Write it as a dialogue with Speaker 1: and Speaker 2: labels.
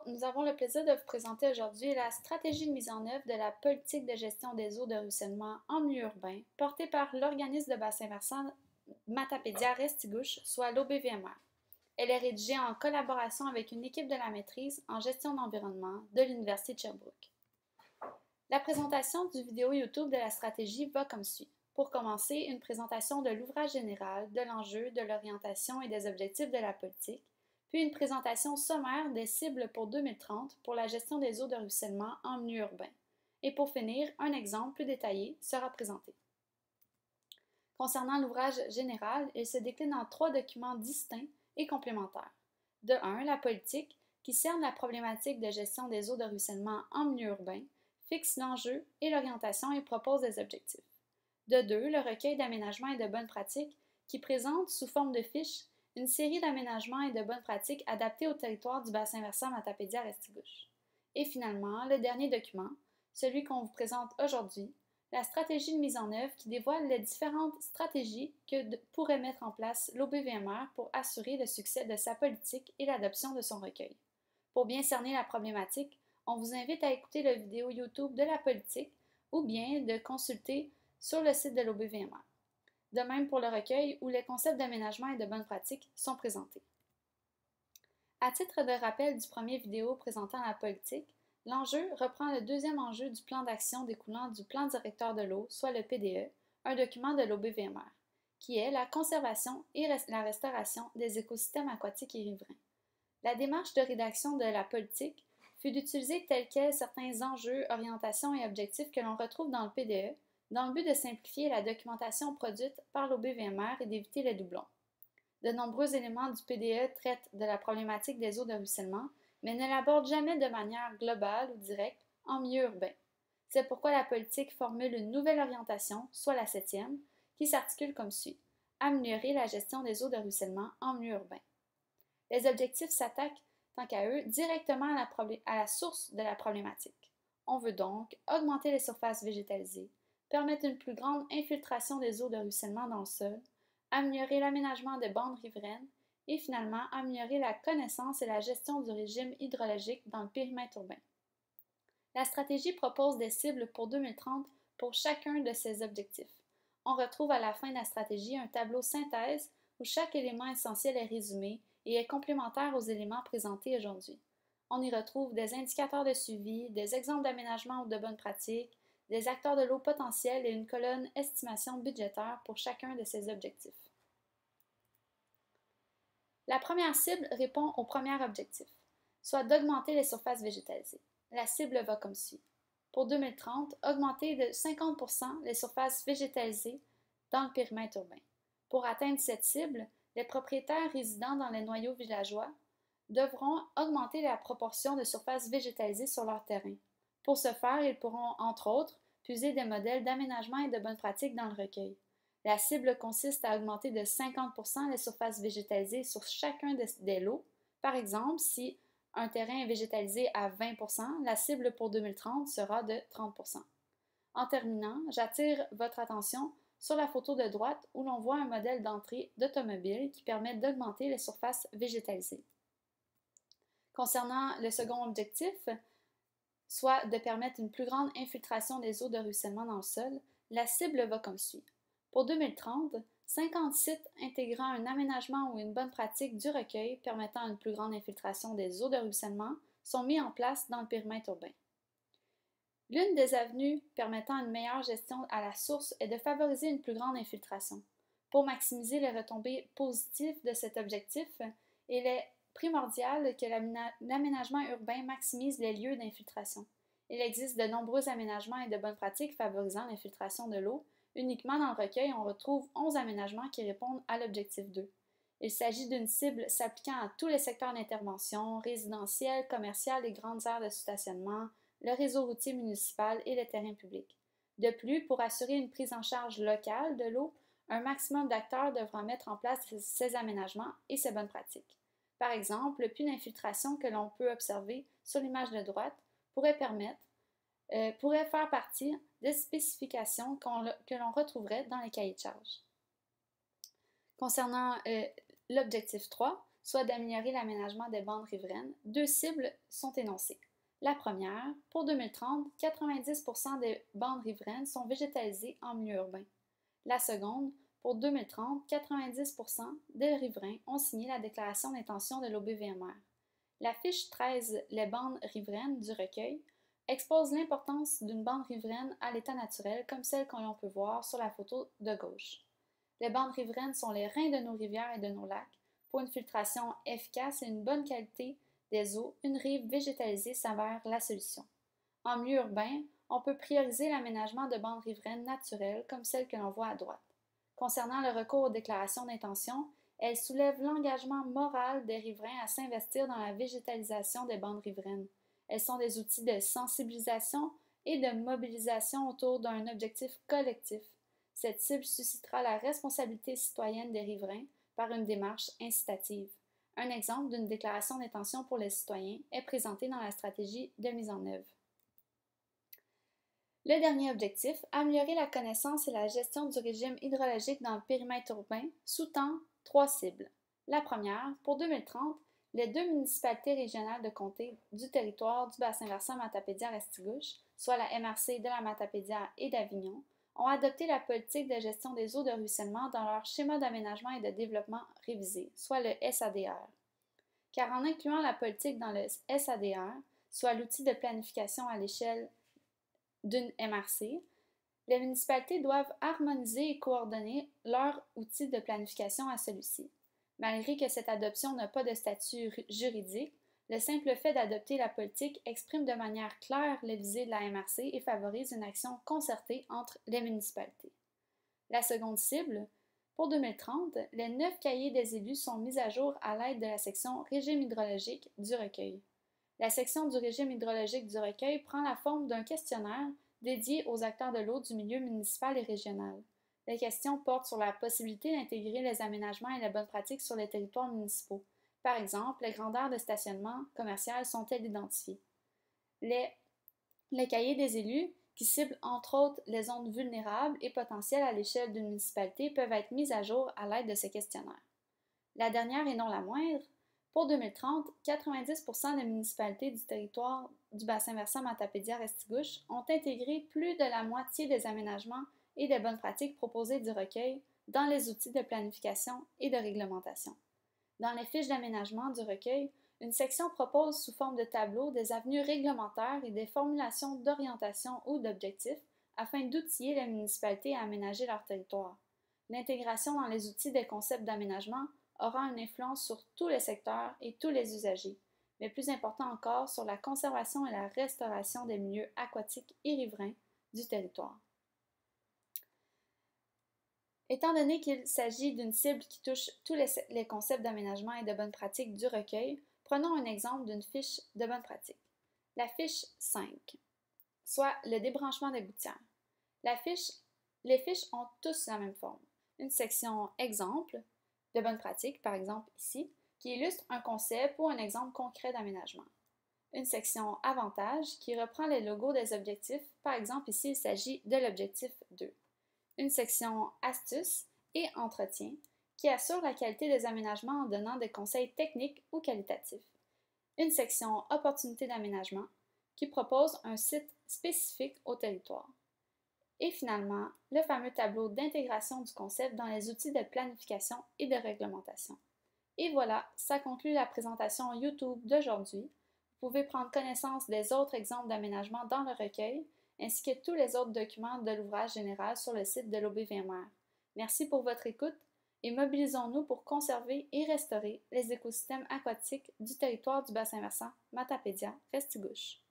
Speaker 1: Nous avons le plaisir de vous présenter aujourd'hui la stratégie de mise en œuvre de la politique de gestion des eaux de ruissellement en milieu urbain, portée par l'organisme de bassin versant Matapédia-Restigouche, soit l'OBVMR. Elle est rédigée en collaboration avec une équipe de la maîtrise en gestion d'environnement de l'Université de Sherbrooke. La présentation du vidéo YouTube de la stratégie va comme suit. Pour commencer, une présentation de l'ouvrage général, de l'enjeu, de l'orientation et des objectifs de la politique, puis une présentation sommaire des cibles pour 2030 pour la gestion des eaux de ruissellement en milieu urbain. Et pour finir, un exemple plus détaillé sera présenté. Concernant l'ouvrage général, il se décline en 3 documents distincts et complémentaires. De 1, la politique, qui cerne la problématique de gestion des eaux de ruissellement en milieu urbain, fixe l'enjeu et l'orientation et propose des objectifs. De 2, le recueil d'aménagement et de bonnes pratiques, qui présente, sous forme de fiches, une série d'aménagements et de bonnes pratiques adaptés au territoire du bassin versant Matapédia-Restigouche. Et finalement, le dernier document, celui qu'on vous présente aujourd'hui, la stratégie de mise en œuvre qui dévoile les différentes stratégies que pourrait mettre en place l'OBVMR pour assurer le succès de sa politique et l'adoption de son recueil. Pour bien cerner la problématique, on vous invite à écouter la vidéo YouTube de la politique ou bien de consulter sur le site de l'OBVMR. De même pour le recueil où les concepts d'aménagement et de bonnes pratiques sont présentés. À titre de rappel du premier vidéo présentant la politique, l'enjeu reprend le deuxième enjeu du plan d'action découlant du plan directeur de l'eau, soit le PDE, un document de l'OBVMR, qui est la conservation et la restauration des écosystèmes aquatiques et riverains. La démarche de rédaction de la politique fut d'utiliser tels quels certains enjeux, orientations et objectifs que l'on retrouve dans le PDE, dans le but de simplifier la documentation produite par l'OBVMR et d'éviter les doublons. De nombreux éléments du PDE traitent de la problématique des eaux de ruissellement, mais ne l'abordent jamais de manière globale ou directe en milieu urbain. C'est pourquoi la politique formule une nouvelle orientation, soit la 7e, qui s'articule comme suit: améliorer la gestion des eaux de ruissellement en milieu urbain. Les objectifs s'attaquent, tant qu'à eux, directement à la source de la problématique. On veut donc augmenter les surfaces végétalisées, permettre une plus grande infiltration des eaux de ruissellement dans le sol, améliorer l'aménagement de bandes riveraines et finalement améliorer la connaissance et la gestion du régime hydrologique dans le périmètre urbain. La stratégie propose des cibles pour 2030 pour chacun de ces objectifs. On retrouve à la fin de la stratégie un tableau synthèse où chaque élément essentiel est résumé et est complémentaire aux éléments présentés aujourd'hui. On y retrouve des indicateurs de suivi, des exemples d'aménagement ou de bonnes pratiques, des acteurs de l'eau potentiels et une colonne estimation budgétaire pour chacun de ces objectifs. La première cible répond au premier objectif, soit d'augmenter les surfaces végétalisées. La cible va comme suit. Pour 2030, augmenter de 50% les surfaces végétalisées dans le périmètre urbain. Pour atteindre cette cible, les propriétaires résidant dans les noyaux villageois devront augmenter la proportion de surfaces végétalisées sur leur terrain. Pour ce faire, ils pourront, entre autres, puiser des modèles d'aménagement et de bonnes pratiques dans le recueil. La cible consiste à augmenter de 50% les surfaces végétalisées sur chacun des lots. Par exemple, si un terrain est végétalisé à 20%, la cible pour 2030 sera de 30%. En terminant, j'attire votre attention sur la photo de droite où l'on voit un modèle d'entrée d'automobile qui permet d'augmenter les surfaces végétalisées. Concernant le second objectif, soit de permettre une plus grande infiltration des eaux de ruissellement dans le sol, la cible va comme suit. Pour 2030, 50 sites intégrant un aménagement ou une bonne pratique du recueil permettant une plus grande infiltration des eaux de ruissellement sont mis en place dans le périmètre urbain. L'une des avenues permettant une meilleure gestion à la source est de favoriser une plus grande infiltration. Pour maximiser les retombées positives de cet objectif, il est primordial que l'aménagement urbain maximise les lieux d'infiltration. Il existe de nombreux aménagements et de bonnes pratiques favorisant l'infiltration de l'eau. Uniquement dans le recueil, on retrouve 11 aménagements qui répondent à l'objectif 2. Il s'agit d'une cible s'appliquant à tous les secteurs d'intervention, résidentiel, commercial et grandes aires de stationnement, le réseau routier municipal et les terrains publics. De plus, pour assurer une prise en charge locale de l'eau, un maximum d'acteurs devront mettre en place ces aménagements et ces bonnes pratiques. Par exemple, le puits d'infiltration que l'on peut observer sur l'image de droite pourrait faire partie des spécifications que l'on retrouverait dans les cahiers de charges. Concernant l'objectif 3, soit d'améliorer l'aménagement des bandes riveraines, deux cibles sont énoncées. La première, pour 2030, 90% des bandes riveraines sont végétalisées en milieu urbain. La seconde, pour 2030, 90% des riverains ont signé la déclaration d'intention de l'OBVMR. La fiche 13, les bandes riveraines du recueil, expose l'importance d'une bande riveraine à l'état naturel comme celle que l'on peut voir sur la photo de gauche. Les bandes riveraines sont les reins de nos rivières et de nos lacs. Pour une filtration efficace et une bonne qualité des eaux, une rive végétalisée s'avère la solution. En milieu urbain, on peut prioriser l'aménagement de bandes riveraines naturelles comme celle que l'on voit à droite. Concernant le recours aux déclarations d'intention, elle soulève l'engagement moral des riverains à s'investir dans la végétalisation des bandes riveraines. Elles sont des outils de sensibilisation et de mobilisation autour d'un objectif collectif. Cette cible suscitera la responsabilité citoyenne des riverains par une démarche incitative. Un exemple d'une déclaration d'intention pour les citoyens est présenté dans la stratégie de mise en œuvre. Le dernier objectif, améliorer la connaissance et la gestion du régime hydrologique dans le périmètre urbain, sous-tend trois cibles. La première, pour 2030, les deux municipalités régionales de comté du territoire du bassin versant Matapédia-Restigouche, soit la MRC de la Matapédia et d'Avignon, ont adopté la politique de gestion des eaux de ruissellement dans leur schéma d'aménagement et de développement révisé, soit le SADR. Car en incluant la politique dans le SADR, soit l'outil de planification à l'échelle d'une MRC, les municipalités doivent harmoniser et coordonner leur outil de planification à celui-ci. Malgré que cette adoption n'a pas de statut juridique, le simple fait d'adopter la politique exprime de manière claire les visées de la MRC et favorise une action concertée entre les municipalités. La seconde cible, pour 2030, les 9 cahiers des élus sont mis à jour à l'aide de la section Régime hydrologique du recueil. La section du régime hydrologique du recueil prend la forme d'un questionnaire dédié aux acteurs de l'eau du milieu municipal et régional. Les questions portent sur la possibilité d'intégrer les aménagements et les bonnes pratiques sur les territoires municipaux. Par exemple, les grandeurs de stationnement commercial sont-elles identifiées? Les cahiers des élus, qui ciblent entre autres les zones vulnérables et potentielles à l'échelle d'une municipalité, peuvent être mis à jour à l'aide de ce questionnaire. La dernière et non la moindre, pour 2030, 90% des municipalités du territoire du bassin versant Matapédia-Restigouche ont intégré plus de la moitié des aménagements et des bonnes pratiques proposées du recueil dans les outils de planification et de réglementation. Dans les fiches d'aménagement du recueil, une section propose sous forme de tableau des avenues réglementaires et des formulations d'orientation ou d'objectifs afin d'outiller les municipalités à aménager leur territoire. L'intégration dans les outils des concepts d'aménagement aura une influence sur tous les secteurs et tous les usagers, mais plus important encore sur la conservation et la restauration des milieux aquatiques et riverains du territoire. Étant donné qu'il s'agit d'une cible qui touche tous les concepts d'aménagement et de bonnes pratiques du recueil, prenons un exemple d'une fiche de bonnes pratiques. La fiche 5, soit le débranchement des gouttières. Les fiches ont tous la même forme. Une section exemple de bonnes pratiques, par exemple ici, qui illustre un concept ou un exemple concret d'aménagement. Une section avantages qui reprend les logos des objectifs, par exemple ici il s'agit de l'objectif 2. Une section astuces et entretien qui assure la qualité des aménagements en donnant des conseils techniques ou qualitatifs. Une section opportunités d'aménagement qui propose un site spécifique au territoire. Et finalement, le fameux tableau d'intégration du concept dans les outils de planification et de réglementation. Et voilà, ça conclut la présentation YouTube d'aujourd'hui. Vous pouvez prendre connaissance des autres exemples d'aménagement dans le recueil, ainsi que tous les autres documents de l'ouvrage général sur le site de l'OBVMR. Merci pour votre écoute et mobilisons-nous pour conserver et restaurer les écosystèmes aquatiques du territoire du bassin versant Matapédia-Restigouche.